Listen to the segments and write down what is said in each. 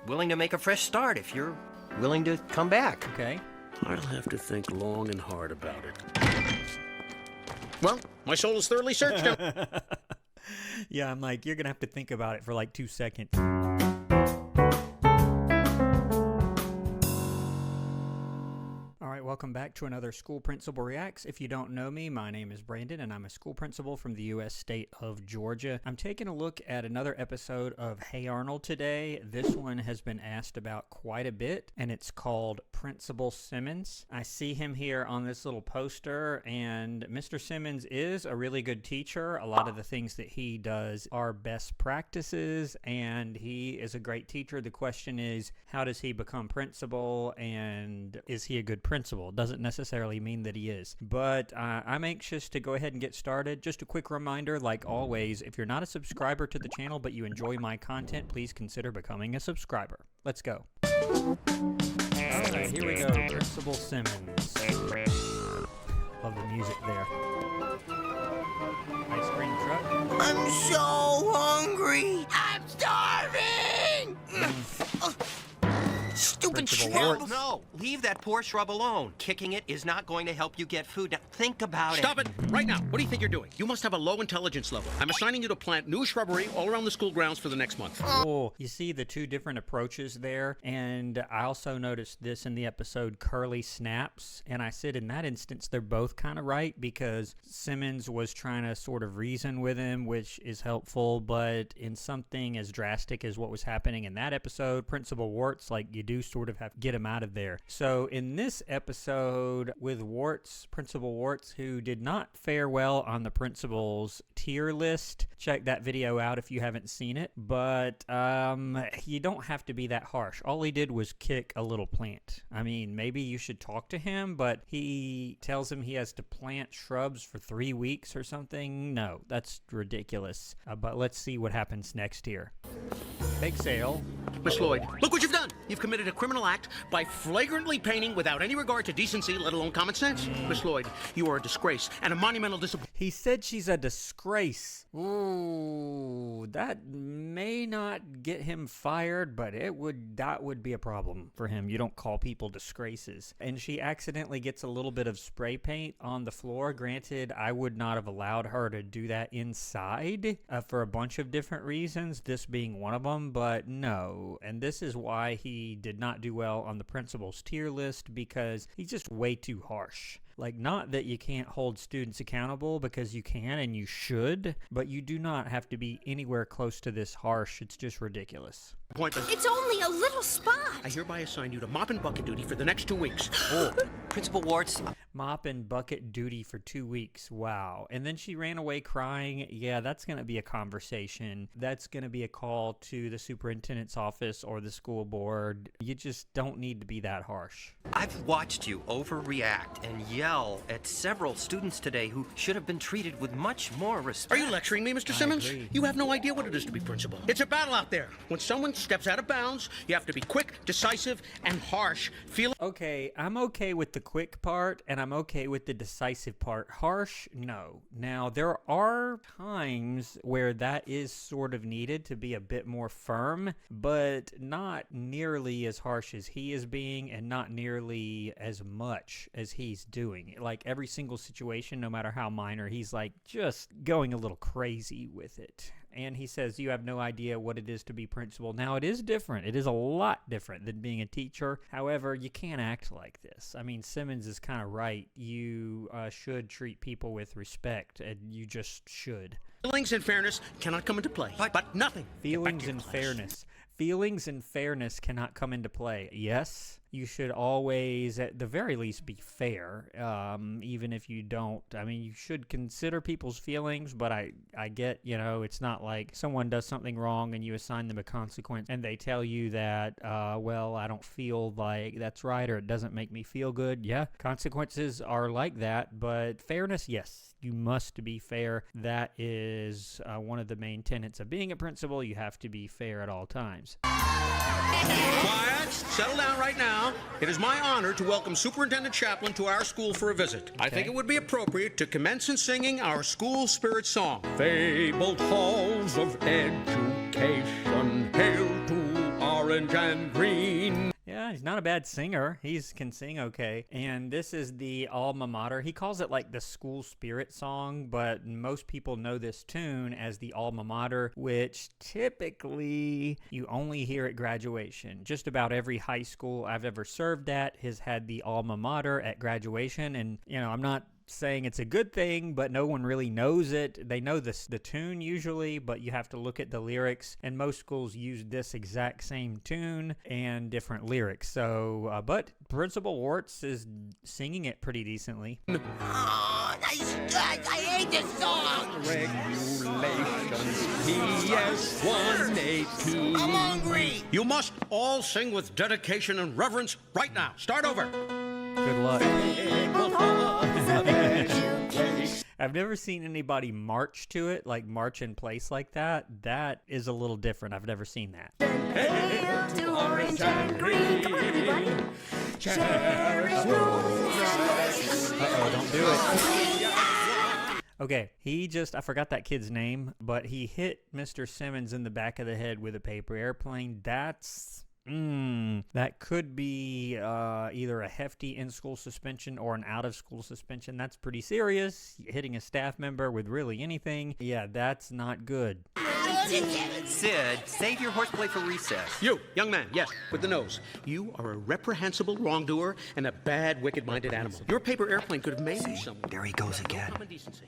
willing to make a fresh start if you're willing to come back. Okay. I'll have to think long and hard about it. Well, my soul is thoroughly searched now. Yeah, I'm like, you're going to have to think about it for like 2 seconds. All right, welcome back to another School Principal Reacts. If you don't know me, my name is Brandon, and I'm a school principal from the U.S. state of Georgia. I'm taking a look at another episode of Hey Arnold today. This one has been asked about quite a bit, and it's called Principal Simmons. I see him here on this little poster, and Mr. Simmons is a really good teacher. A lot of the things that he does are best practices, and he is a great teacher. The question is, how does he become principal, and is he a good principal? Doesn't necessarily mean that he is, but I'm anxious to go ahead and get started. Just a quick reminder, like always, if you're not a subscriber to the channel but you enjoy my content, please consider becoming a subscriber. Let's go. Alright, here we go. Principal Simmons. Love the music there. Ice cream truck. I'm so hungry. I'm starving. Stupid Principal shrub. Wart. No, leave that poor shrub alone. Kicking it is not going to help you get food. Now, think about Stop it right now. What do you think you're doing? You must have a low intelligence level. I'm assigning you to plant new shrubbery all around the school grounds for the next month. Oh, you see the two different approaches there, and I also noticed this in the episode Curly Snaps, and I said in that instance they're both kind of right because Simmons was trying to sort of reason with him, which is helpful, but in something as drastic as what was happening in that episode, Principal Wart's like you do sort of have to get him out of there. So in this episode with Principal Warts, who did not fare well on the principal's tier list, check that video out if you haven't seen it, but you don't have to be that harsh. All he did was kick a little plant. I mean, maybe you should talk to him, but he tells him he has to plant shrubs for 3 weeks or something. No, that's ridiculous. But let's see what happens next here. Bake sale. Miss Lloyd, look what you've done. You've committed a criminal act by flagrantly painting without any regard to decency, let alone common sense. Miss Lloyd, you are a disgrace and a monumental disappointment. He said she's a disgrace. Ooh, that may not get him fired, but that would be a problem for him. You don't call people disgraces. And she accidentally gets a little bit of spray paint on the floor. Granted, I would not have allowed her to do that inside for a bunch of different reasons, this being one of them, but no. And this is why he did not do well on the principal's tier list, because he's just way too harsh. Like, not that you can't hold students accountable, because you can and you should, but you do not have to be anywhere close to this harsh. It's just ridiculous. It's only a little spot. I hereby assign you to mop and bucket duty for the next 2 weeks. Oh, Principal Warts. Mop and bucket duty for 2 weeks. Wow. And then she ran away crying. Yeah, that's going to be a conversation. That's going to be a call to the superintendent's office or the school board. You just don't need to be that harsh. I've watched you overreact and yell at several students today who should have been treated with much more respect. Are you lecturing me, Mr. Simmons? agree. You have no idea what it is to be principal. It's a battle out there. When someone steps out of bounds, you have to be quick, decisive, and harsh. Okay, I'm okay with the quick part, and I'm okay with the decisive part. Harsh? No. Now, there are times where that is sort of needed to be a bit more firm, but not nearly as harsh as he is being, and not nearly as much as he's doing. Like, every single situation, no matter how minor, he's like just going a little crazy with it. And he says, you have no idea what it is to be principal. Now, it is different. It is a lot different than being a teacher. However, you can't act like this. I mean, Simmons is kind of right. You should treat people with respect, and you just should. Feelings and fairness cannot come into play. But nothing. Feelings and fairness. Feelings and fairness cannot come into play. Yes, you should always, at the very least, be fair, even if you don't. I mean, you should consider people's feelings, but I get, it's not like someone does something wrong and you assign them a consequence and they tell you that, well, I don't feel like that's right, or it doesn't make me feel good. Yeah, consequences are like that, but fairness, yes, you must be fair. That is one of the main tenets of being a principal. You have to be fair at all times. Quiet. Settle down right now. It is my honor to welcome Superintendent Chaplin to our school for a visit. I think it would be appropriate to commence in singing our school spirit song. Fabled halls of education, hail to our orange and green. Yeah, he's not a bad singer. He can sing okay. And this is the alma mater. He calls it like the school spirit song, but most people know this tune as the alma mater, which typically you only hear at graduation. Just about every high school I've ever served at has had the alma mater at graduation. And, you know, I'm not saying it's a good thing, but no one really knows it. They know the tune usually, but you have to look at the lyrics, and most schools use this exact same tune and different lyrics. So, but Principal Warts is singing it pretty decently. Oh, I hate this song. Regulations PS 182. I'm hungry. You must all sing with dedication and reverence right now. Start over. Good luck. I've never seen anybody march to it, like march in place like that. That is a little different. I've never seen that. Hail to orange and green. Come on, everybody. Cherish roses. Uh-oh, don't do it. Okay, I forgot that kid's name, but he hit Mr. Simmons in the back of the head with a paper airplane. That could be either a hefty in-school suspension or an out-of-school suspension. That's pretty serious. Hitting a staff member with really anything, yeah, that's not good. Sid, save your horseplay for recess. You, young man, yes, with the nose. You are a reprehensible wrongdoer and a bad, wicked-minded animal. Your paper airplane could have made you someone. There he goes again.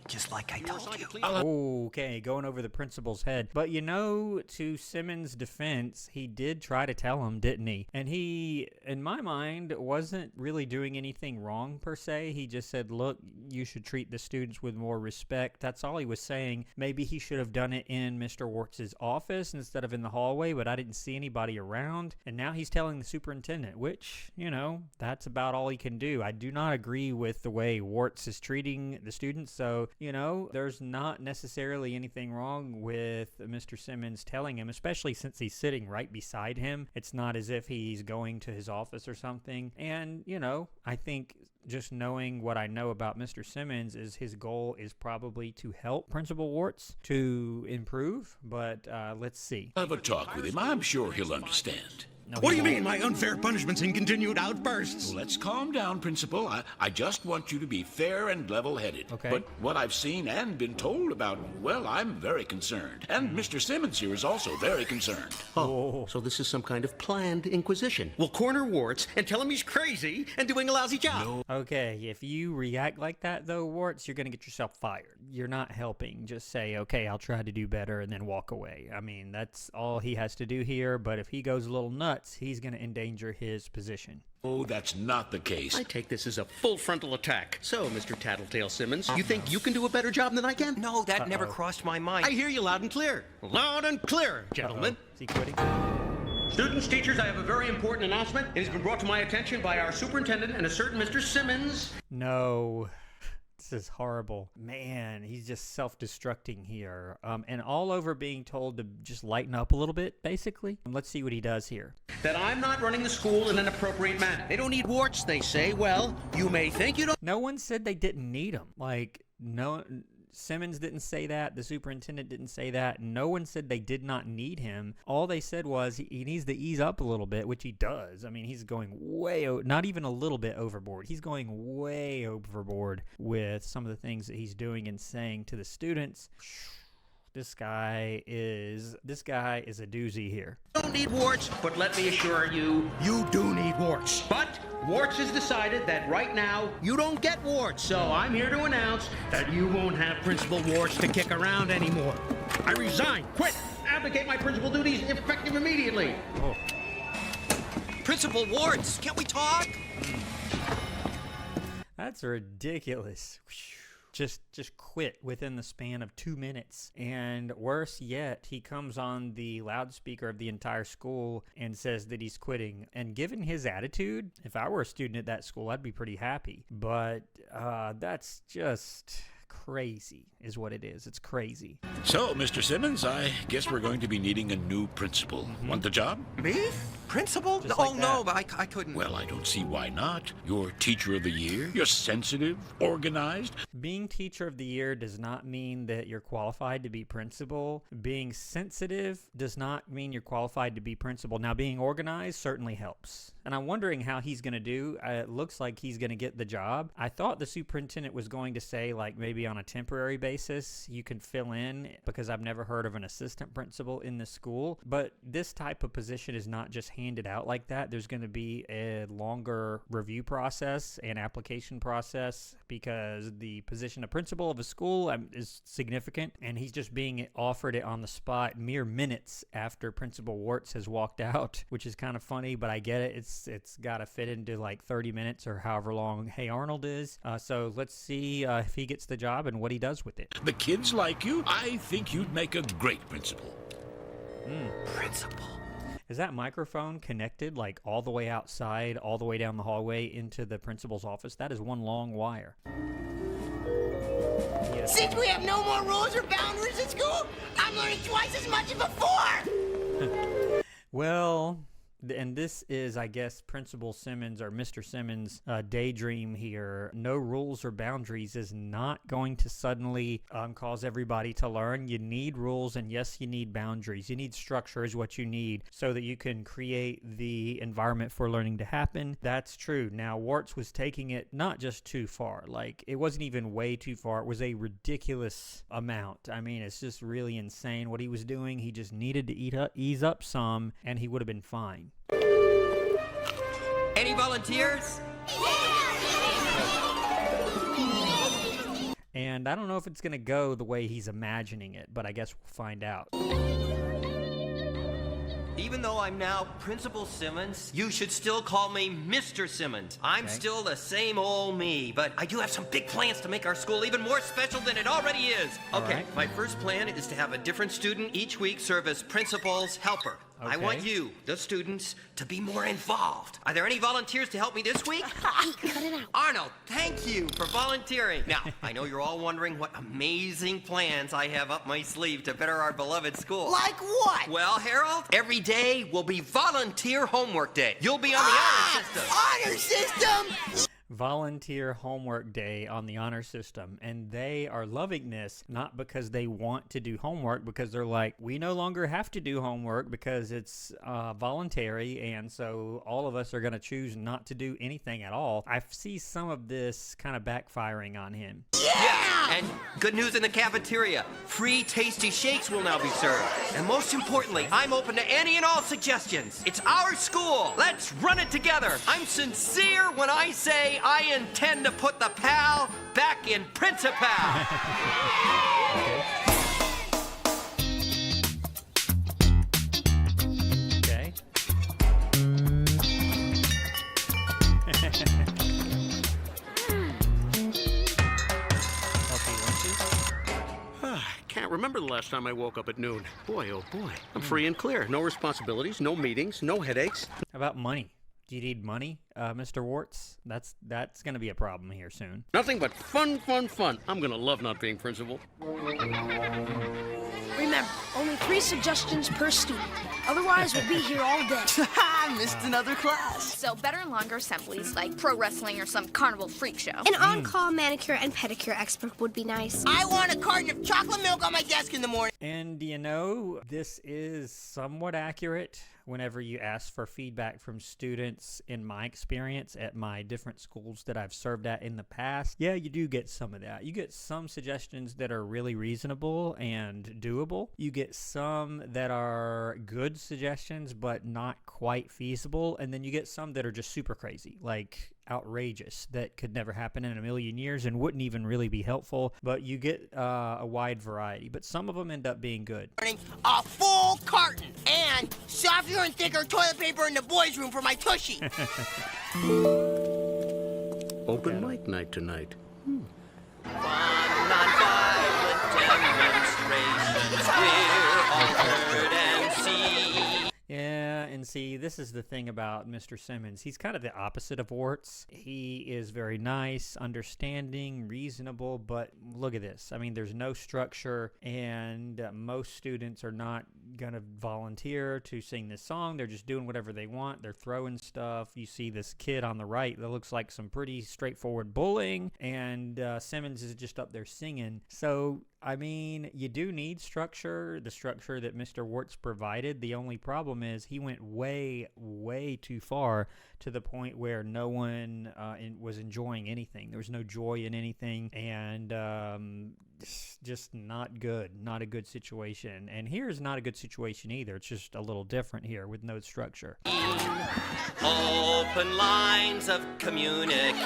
Just like I told you. Okay, going over the principal's head. But you know, to Simmons' defense, he did try to tell him, didn't he? And he, in my mind, wasn't really doing anything wrong per se. He just said, look, you should treat the students with more respect. That's all he was saying. Maybe he should have done it in Mr. Warts' office instead of in the hallway, but I didn't see anybody around. And now he's telling the superintendent, which, you know, that's about all he can do. I do not agree with the way Warts is treating the students. So, you know, there's not necessarily anything wrong with Mr. Simmons telling him, especially since he's sitting right beside him. It's not as if he's going to his office or something. And, you know, I think just knowing what I know about Mr. Simmons is his goal is probably to help Principal Warts to improve, but let's see. Have a talk with him. I'm sure he'll understand. No, What do he you won't. mean, my unfair punishments and continued outbursts? Let's calm down, Principal. I just want you to be fair and level-headed. Okay. But what I've seen and been told about, well, I'm very concerned. And Mr. Simmons here is also very concerned. Oh, so this is some kind of planned inquisition. We'll corner Warts and tell him he's crazy and doing a lousy job. Okay, if you react like that, though, Warts, you're going to get yourself fired. You're not helping. Just say, okay, I'll try to do better, and then walk away. I mean, that's all he has to do here, but if he goes a little nuts, he's going to endanger his position. Oh, that's not the case. I take this as a full frontal attack. So, Mr. Tattletale Simmons, you think you can do a better job than I can? No, that never crossed my mind. I hear you loud and clear. Loud and clear, gentlemen. Is he quitting? Students, teachers, I have a very important announcement. It has been brought to my attention by our superintendent and a certain Mr. Simmons. No. This is horrible. Man, he's just self-destructing here. And all over being told to just lighten up a little bit, basically. Let's see what he does here. That I'm not running the school in an appropriate manner. They don't need Warts, they say. Well, you may think you don't. No one said they didn't need him. Like, no... Simmons didn't say that. The superintendent didn't say that. No one said they did not need him. All they said was he needs to ease up a little bit, which he does. I mean, he's going not even a little bit overboard. He's going way overboard with some of the things that he's doing and saying to the students. This guy is a doozy here. Don't need Warts, but let me assure you, you do need Warts. But Warts has decided that right now you don't get Warts, so I'm here to announce that you won't have Principal Warts to kick around anymore. I resign, quit, abdicate my principal duties effective immediately. Oh. Principal Warts, can't we talk? That's ridiculous. Just quit within the span of 2 minutes. And worse yet, he comes on the loudspeaker of the entire school and says that he's quitting. And given his attitude, if I were a student at that school, I'd be pretty happy. But that's just crazy is what it is. It's crazy. So, Mr. Simmons, I guess we're going to be needing a new principal. Want the job? Me? Principal? Just Oh, like no, that. but I couldn't. Well, I don't see why not. You're Teacher of the Year. You're sensitive, organized. Being Teacher of the Year does not mean that you're qualified to be principal. Being sensitive does not mean you're qualified to be principal. Now, being organized certainly helps. And I'm wondering how he's going to do. It looks like he's going to get the job. I thought the superintendent was going to say, like, maybe on a temporary basis, you can fill in, because I've never heard of an assistant principal in the school. But this type of position is not just handed out like that. There's going to be a longer review process and application process, because the position of principal of a school is significant, and he's just being offered it on the spot mere minutes after Principal Warts has walked out, which is kind of funny, but I get it. It's got to fit into like 30 minutes or however long Hey Arnold is. So let's see if he gets the job and what he does with it. The kids like you. I think you'd make a great principal. Principal. Is that microphone connected like all the way outside, all the way down the hallway into the principal's office? That is one long wire. Yes. Since we have no more rules or boundaries at school, I'm learning twice as much as before! Well, and this is, I guess, Principal Simmons or Mr. Simmons' daydream here. No rules or boundaries is not going to suddenly cause everybody to learn. You need rules, and yes, you need boundaries. You need structure is what you need so that you can create the environment for learning to happen. That's true. Now, Warts was taking it not just too far. Like, it wasn't even way too far. It was a ridiculous amount. I mean, it's just really insane what he was doing. He just needed to ease up some, and he would have been fine. Any volunteers? And I don't know if it's going to go the way he's imagining it, but I guess we'll find out. Even though I'm now Principal Simmons, you should still call me Mr. Simmons. I'm Okay. still the same old me, but I do have some big plans to make our school even more special than it already is. All Okay, right. my first plan is to have a different student each week serve as principal's helper. I Okay. want you, the students, to be more involved. Are there any volunteers to help me this week? Cut it out. Arnold, thank you for volunteering. Now, I know you're all wondering what amazing plans I have up my sleeve to better our beloved school. Like what? Well, Harold, every day will be volunteer homework day. You'll be on the honor system. Honor system? Volunteer homework day on the honor system, and they are loving this not because they want to do homework, because they're like, we no longer have to do homework because it's voluntary, and so all of us are going to choose not to do anything at all. I see some of this kind of backfiring on him. Yeah! And good news in the cafeteria. Free tasty shakes will now be served. And most importantly, I'm open to any and all suggestions. It's our school. Let's run it together. I'm sincere when I say I intend to put the pal back in Principal. Okay. Can't remember the last time I woke up at noon. Boy, oh boy. I'm free and clear. No responsibilities, no meetings, no headaches. How about money? Do you need money, Mr. Warts? That's going to be a problem here soon. Nothing but fun, fun, fun. I'm gonna love not being principal. Remember, only 3 suggestions per student. Otherwise, we'll be here all day. I missed another class. So better and longer assemblies like pro wrestling or some carnival freak show. An on-call manicure and pedicure expert would be nice. I want a carton of chocolate milk on my desk in the morning. And you know, this is somewhat accurate whenever you ask for feedback from students. In my experience at my different schools that I've served at in the past, yeah, you do get some of that. You get some suggestions that are really reasonable and doable. You get some that are good suggestions but not quite feasible, and then you get some that are just super crazy, like outrageous, that could never happen in a million years and wouldn't even really be helpful. But you get a wide variety, but some of them end up being good. A full carton and softer and thicker toilet paper in the boys' room for my tushy. Open mic night tonight. Non-violent demonstrations, we're all heard and seen. Yeah, and see, this is the thing about Mr. Simmons. He's kind of the opposite of Warts. He is very nice, understanding, reasonable, but look at this. I mean, there's no structure, and most students are not going to volunteer to sing this song. They're just doing whatever they want. They're throwing stuff. You see this kid on the right that looks like some pretty straightforward bullying, and Simmons is just up there singing. So, I mean, you do need structure, the structure that Mr. Warts provided. The only problem is he went way, way too far to the point where no one was enjoying anything. There was no joy in anything, and just not good. Not a good situation. And here's not a good situation either. It's just a little different here with no structure. Open lines of communication.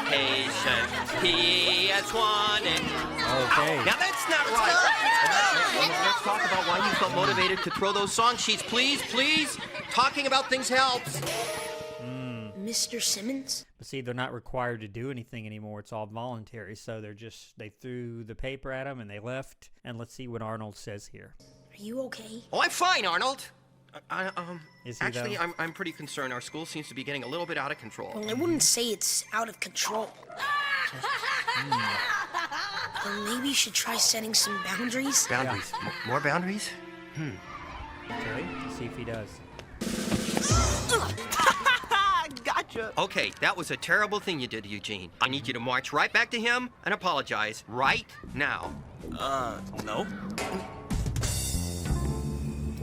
He has won it. Okay. Now that's not right. Let's talk about why you felt motivated to throw those song sheets, please, please. Talking about things helps. Mr. Simmons? But see, they're not required to do anything anymore. It's all voluntary. So they threw the paper at him and they left. And let's see what Arnold says here. Are you okay? Oh, I'm fine, Arnold. Is he, Actually, though? I'm pretty concerned. Our school seems to be getting a little bit out of control. Well, I wouldn't say it's out of control. Well, maybe you should try setting some boundaries. Boundaries? More boundaries? Okay, let's see if he does. Gotcha. Okay, that was a terrible thing you did, Eugene. I need you to march right back to him and apologize right now. No.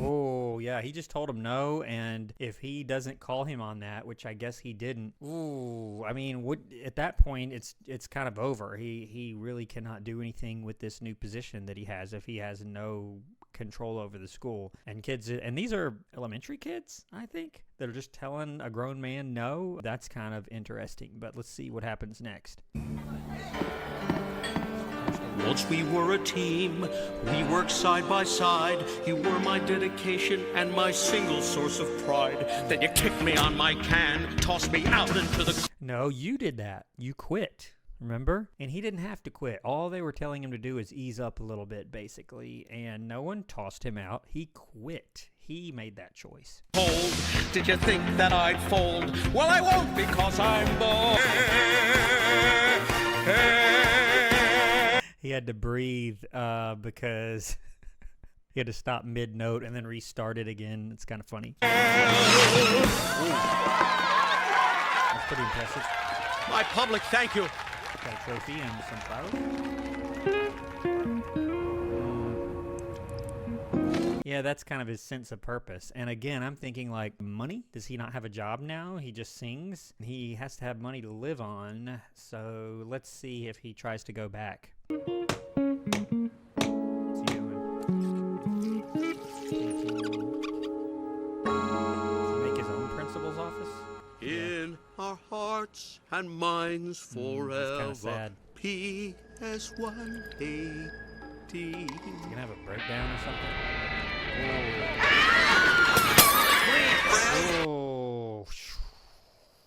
Oh, yeah, he just told him no, and if he doesn't call him on that, which I guess he didn't, I mean, at that point, it's kind of over. He really cannot do anything with this new position that he has if he has no control over the school. And kids, and these are elementary kids, I think, that are just telling a grown man no. That's kind of interesting, but let's see what happens next. Once we were a team, we worked side by side. You were my dedication and my single source of pride. Then you kicked me on my can, tossed me out into the... No, you did that. You quit. Remember? And he didn't have to quit. All they were telling him to do is ease up a little bit, basically. And no one tossed him out. He quit. He made that choice. Cold. Did you think that I'd fold? Well, I won't because I'm bold. He had to breathe because he had to stop mid-note and then restart it again. It's kind of funny. That's pretty impressive. My public, thank you. Got a trophy and some flowers. Yeah, that's kind of his sense of purpose. And again, I'm thinking like, money? Does he not have a job now? He just sings. He has to have money to live on. So let's see if he tries to go back. What's he doing? Does he make his own principal's office? In our hearts and minds forever. That's kind of sad. PS180. Is he gonna have a breakdown or something? Oh.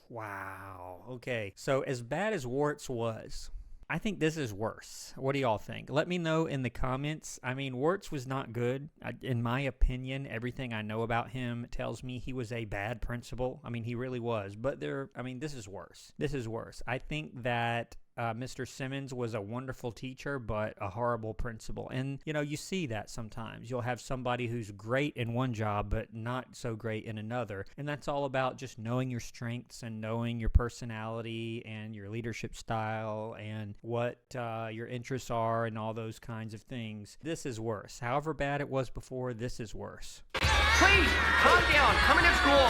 Wow. Okay. So as bad as Warts was, I think this is worse. What do y'all think? Let me know in the comments. I mean, Warts was not good. In my opinion, everything I know about him tells me he was a bad principal. I mean, he really was. But this is worse. This is worse. I think that Mr. Simmons was a wonderful teacher, but a horrible principal. And, you know, you see that sometimes. You'll have somebody who's great in one job, but not so great in another. And that's all about just knowing your strengths and knowing your personality and your leadership style and what your interests are and all those kinds of things. This is worse. However bad it was before, this is worse. Please, calm down. Coming to school.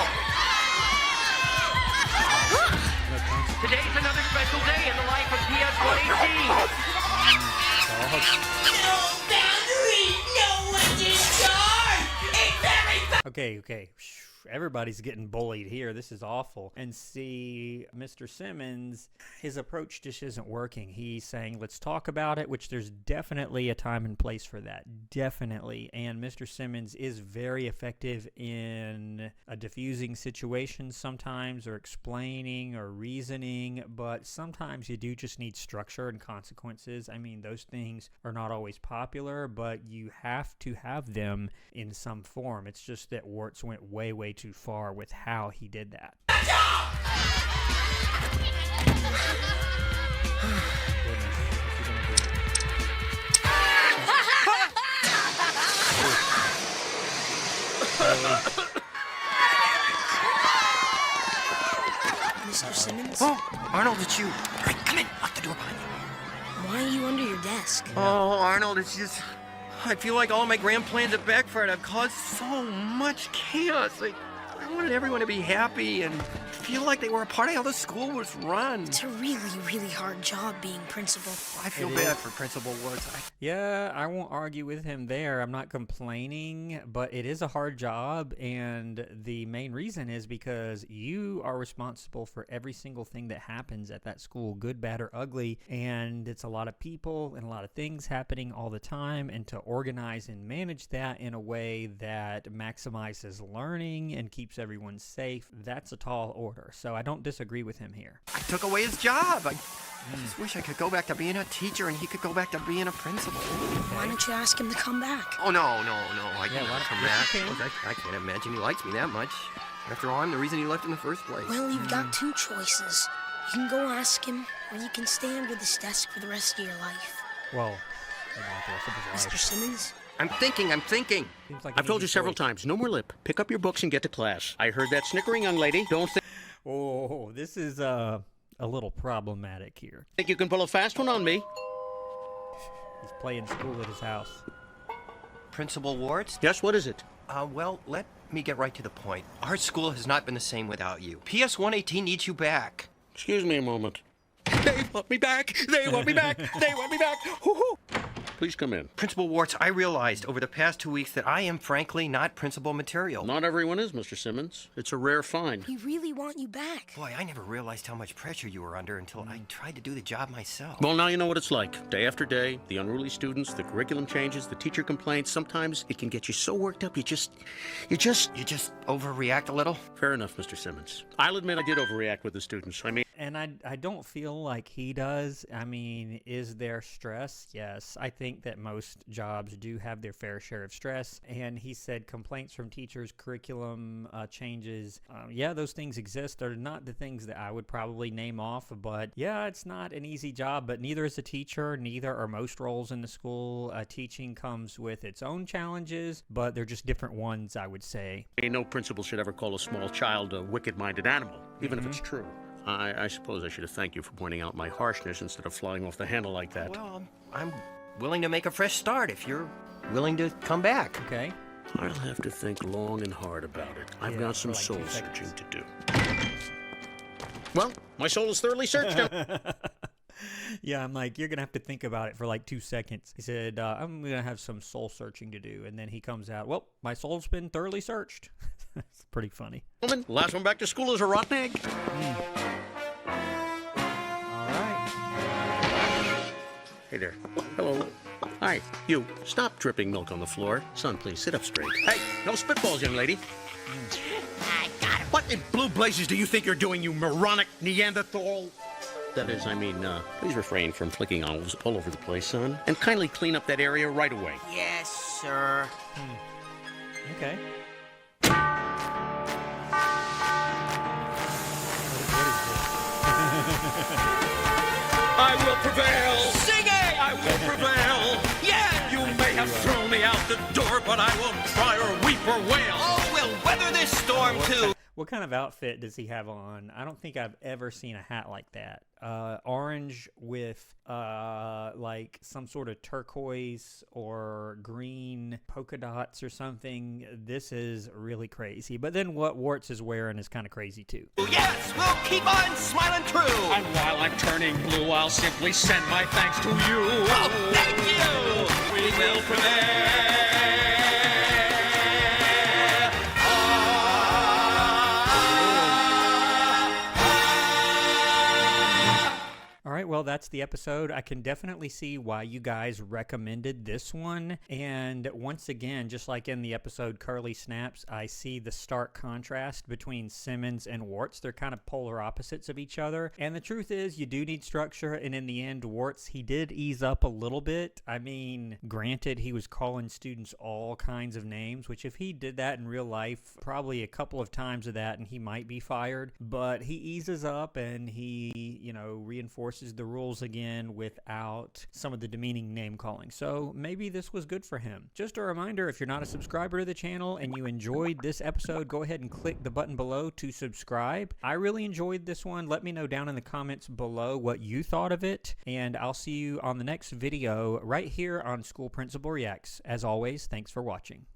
Today's another special day in the life of PS118. No boundaries! No one's in charge! It's everybody! Okay. Everybody's getting bullied here. This is awful. And see, Mr. Simmons, his approach just isn't working. He's saying, let's talk about it, which there's definitely a time and place for that. Definitely. And Mr. Simmons is very effective in diffusing situations sometimes, or explaining or reasoning, but sometimes you do just need structure and consequences. I mean, those things are not always popular, but you have to have them in some form. It's just that Warts went way way too far with how he did that. Goodness, what's he gonna do? Mr. Simmons? Oh, Arnold, it's you. All right, come in. Lock the door behind you. Why are you under your desk? Oh, Arnold, it's just... I feel like all my grand plans have backfired. I've caused so much chaos. I wanted everyone to be happy and feel like they were a part of how the school was run. It's a really, really hard job being principal. I feel bad for Principal Woods. Yeah, I won't argue with him there. I'm not complaining, but it is a hard job, and the main reason is because you are responsible for every single thing that happens at that school, good, bad, or ugly, and it's a lot of people and a lot of things happening all the time, and to organize and manage that in a way that maximizes learning and keeps everyone safe, that's a tall order. So I don't disagree with him here. I took away his job. I just wish I could go back to being a teacher and he could go back to being a principal. Why don't you ask him to come back? Oh, no. I can't why come don't- back. yes, you can. I can't imagine he likes me that much. After all, I'm the reason he left in the first place. Well, you've got two choices. You can go ask him, or you can stay under this desk for the rest of your life. Well, the rest of his Mr. life. Simmons? I'm thinking. Seems like I've an told you easy several choice. times, no more lip. Pick up your books and get to class. I heard that snickering, young lady. Don't Oh, this is a little problematic here. think you can pull a fast one on me. He's playing school at his house. Principal Wards? Yes, what is it? Well, let me get right to the point. Our school has not been the same without you. PS 118 needs you back. Excuse me a moment. They want me back! They want me back! They want me back! Hoo-hoo! Please come in. Principal Wards, I realized over the past 2 weeks that I am frankly not principal material. Not everyone is, Mr. Simmons. It's a rare find. We really want you back. Boy, I never realized how much pressure you were under until I tried to do the job myself. Well, now you know what it's like. Day after day, the unruly students, the curriculum changes, the teacher complaints. Sometimes it can get you so worked up, you just... You just overreact a little? Fair enough, Mr. Simmons. I'll admit I did overreact with the students. I mean... And I don't feel like he does. I mean, is there stress? Yes. I think that most jobs do have their fair share of stress. And he said complaints from teachers, curriculum changes. Yeah, those things exist. They're not the things that I would probably name off. But yeah, it's not an easy job. But neither is a teacher. Neither are most roles in the school. Teaching comes with its own challenges, but they're just different ones, I would say. No principal should ever call a small child a wicked-minded animal, even if it's true. I suppose I should have thanked you for pointing out my harshness instead of flying off the handle like that. Well, I'm willing to make a fresh start if you're willing to come back. Okay. I'll have to think long and hard about it. I've Yeah, got some for like 2 soul-searching seconds. to do. Well, my soul is thoroughly searched. Yeah, I'm like, you're going to have to think about it for like 2 seconds. He said, I'm going to have some soul searching to do. And then he comes out, well, my soul's been thoroughly searched. It's pretty funny. Woman, last one back to school is a rotten egg. All right. Hey there. Hello. Hi, you. Stop dripping milk on the floor. Son, please sit up straight. Hey, no spitballs, young lady. I got him. What in blue blazes do you think you're doing, you moronic Neanderthal? That is, please refrain from flicking olives all over the place, son. And kindly clean up that area right away. Yes, sir. Okay. I will prevail! Sing it! I will prevail! Yeah! You may have thrown me out the door, but I won't cry or weep or wail! Oh, we'll weather this storm, too. What kind of outfit does he have on? I don't think I've ever seen a hat like that. Orange with like some sort of turquoise or green polka dots or something. This is really crazy. But then what Warts is wearing is kind of crazy too. Yes, we'll keep on smiling true. And while I'm turning blue, I'll simply send my thanks to you. Oh, thank you. We will prevail! All right, well, well, that's the episode. I can definitely see why you guys recommended this one. And once again, just like in the episode Curly Snaps, I see the stark contrast between Simmons and Warts. They're kind of polar opposites of each other. And the truth is, you do need structure. And in the end, Warts, he did ease up a little bit. I mean, granted, he was calling students all kinds of names, which if he did that in real life, probably a couple of times of that and he might be fired. But he eases up and he, reinforces the rules again without some of the demeaning name calling. So maybe this was good for him. Just a reminder, if you're not a subscriber to the channel and you enjoyed this episode, go ahead and click the button below to subscribe. I really enjoyed this one. Let me know down in the comments below what you thought of it, and I'll see you on the next video right here on School Principal Reacts. As always, thanks for watching.